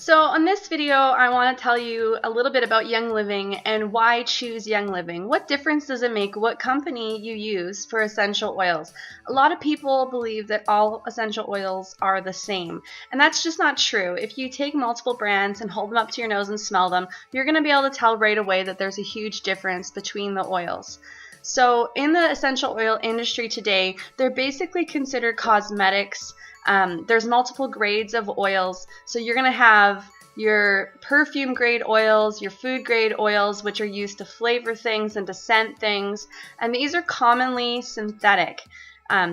So in this video, I want to tell you a little bit about Young Living and why choose Young Living. What difference does it make what company you use for essential oils? A lot of people believe that all essential oils are the same, and that's just not true. If you take multiple brands and hold them up to your nose and smell them, you're going to be able to tell right away that there's a huge difference between the oils. So in the essential oil industry today, they're basically considered cosmetics. There's multiple grades of oils, so you're going to have your perfume grade oils, your food grade oils, which are used to flavor things and to scent things, and these are commonly synthetic.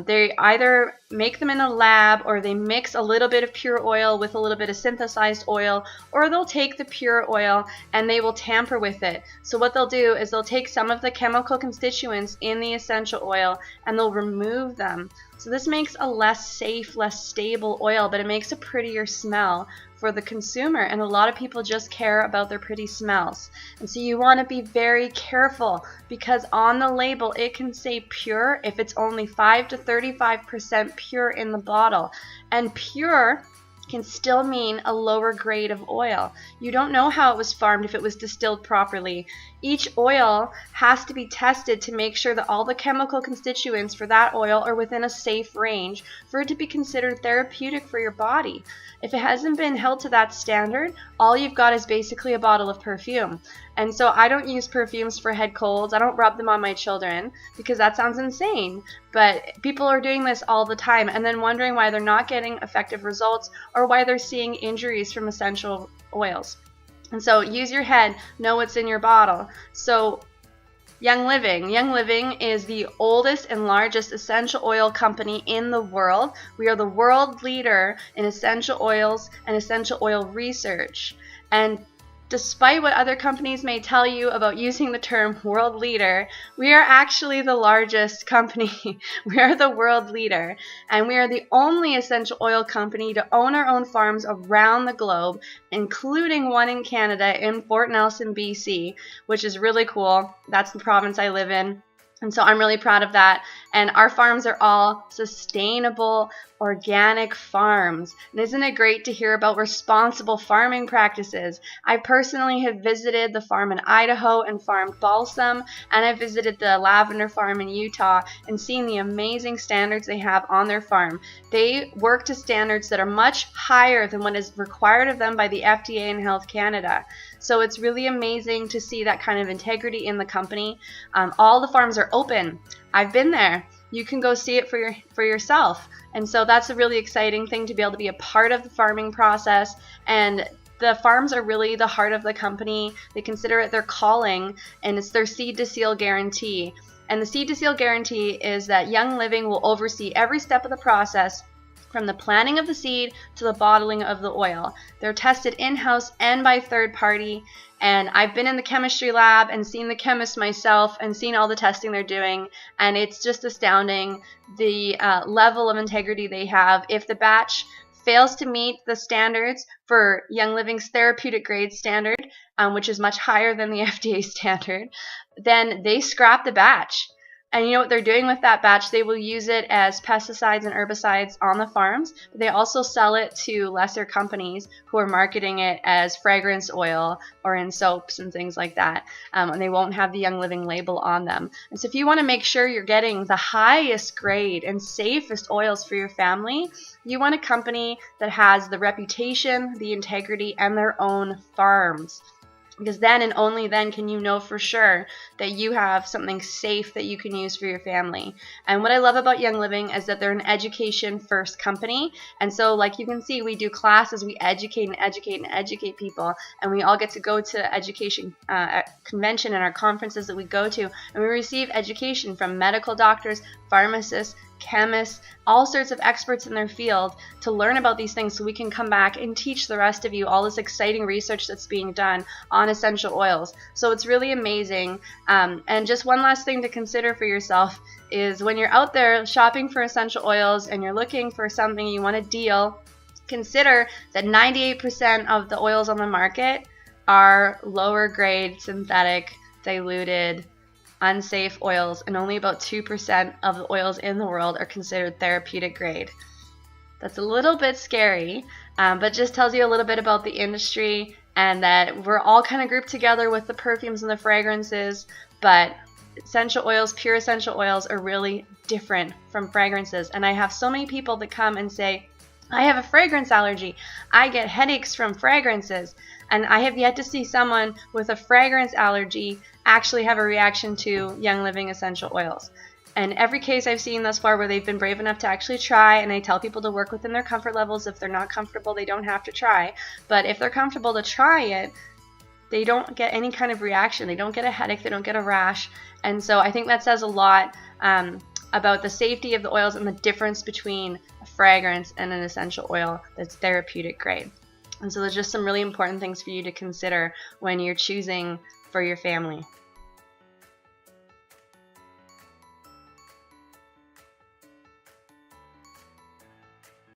They either make them in a lab, or they mix a little bit of pure oil with a little bit of synthesized oil, or they'll take the pure oil and they will tamper with it. So what they'll do is they'll take some of the chemical constituents in the essential oil and they'll remove them. So this makes a less safe, less stable oil, but it makes a prettier smell for the consumer, and a lot of people just care about their pretty smells. And so you want to be very careful, because on the label it can say pure if it's only 5 to 35% pure in the bottle, and pure can still mean a lower grade of oil. You don't know how it was farmed, if it was distilled properly. Each oil has to be tested to make sure that all the chemical constituents for that oil are within a safe range for it to be considered therapeutic for your body. If it hasn't been held to that standard, all you've got is basically a bottle of perfume. And so I don't use perfumes for head colds. I don't rub them on my children because that sounds insane. But people are doing this all the time and then wondering why they're not getting effective results or why they're seeing injuries from essential oils. And so use your head, know what's in your bottle. So Young Living is the oldest and largest essential oil company in the world. We are the world leader in essential oils and essential oil research. And despite what other companies may tell you about using the term world leader, we are actually the largest company. We are the world leader, and we are the only essential oil company to own our own farms around the globe, including one in Canada in Fort Nelson, BC, which is really cool. That's the province I live in. And so I'm really proud of that. And our farms are all sustainable, organic farms. And isn't it great to hear about responsible farming practices? I personally have visited the farm in Idaho and farmed balsam, and I visited the lavender farm in Utah and seen the amazing standards they have on their farm. They work to standards that are much higher than what is required of them by the FDA and Health Canada. So it's really amazing to see that kind of integrity in the company. All the farms are open. I've been there. You can go see it for yourself. And so that's a really exciting thing, to be able to be a part of the farming process. And the farms are really the heart of the company. They consider it their calling, and it's their seed to seal guarantee. And the seed to seal guarantee is that Young Living will oversee every step of the process, from the planting of the seed to the bottling of the oil. They're tested in-house and by third party, and I've been in the chemistry lab and seen the chemists myself and seen all the testing they're doing, and it's just astounding the level of integrity they have. If the batch fails to meet the standards for Young Living's therapeutic grade standard, which is much higher than the FDA standard, then they scrap the batch. And you know what they're doing with that batch? They will use it as pesticides and herbicides on the farms, but they also sell it to lesser companies who are marketing it as fragrance oil or in soaps and things like that. And they won't have the Young Living label on them. And so if you want to make sure you're getting the highest grade and safest oils for your family, you want a company that has the reputation, the integrity, and their own farms. Because then and only then can you know for sure that you have something safe that you can use for your family. And what I love about Young Living is that they're an education first company. And so, like you can see, we do classes, we educate and educate and educate people, and we all get to go to education convention and our conferences that we go to, and we receive education from medical doctors, pharmacists, chemists, all sorts of experts in their field to learn about these things, so we can come back and teach the rest of you all this exciting research that's being done on essential oils. So it's really amazing. And just one last thing to consider for yourself is, when you're out there shopping for essential oils and you're looking for something, you want a deal, consider that 98% of the oils on the market are lower grade, synthetic, diluted, unsafe oils, and only about 2% of the oils in the world are considered therapeutic grade. That's a little bit scary, but just tells you a little bit about the industry and that we're all kind of grouped together with the perfumes and the fragrances, but essential oils, pure essential oils, are really different from fragrances. And I have so many people that come and say, I have a fragrance allergy. I get headaches from fragrances. And I have yet to see someone with a fragrance allergy actually have a reaction to Young Living essential oils. And every case I've seen thus far where they've been brave enough to actually try, and I tell people to work within their comfort levels. If they're not comfortable, they don't have to try. But if they're comfortable to try it, they don't get any kind of reaction. They don't get a headache. They don't get a rash. And so I think that says a lot about the safety of the oils and the difference between a fragrance and an essential oil that's therapeutic grade. And so there's just some really important things for you to consider when you're choosing for your family.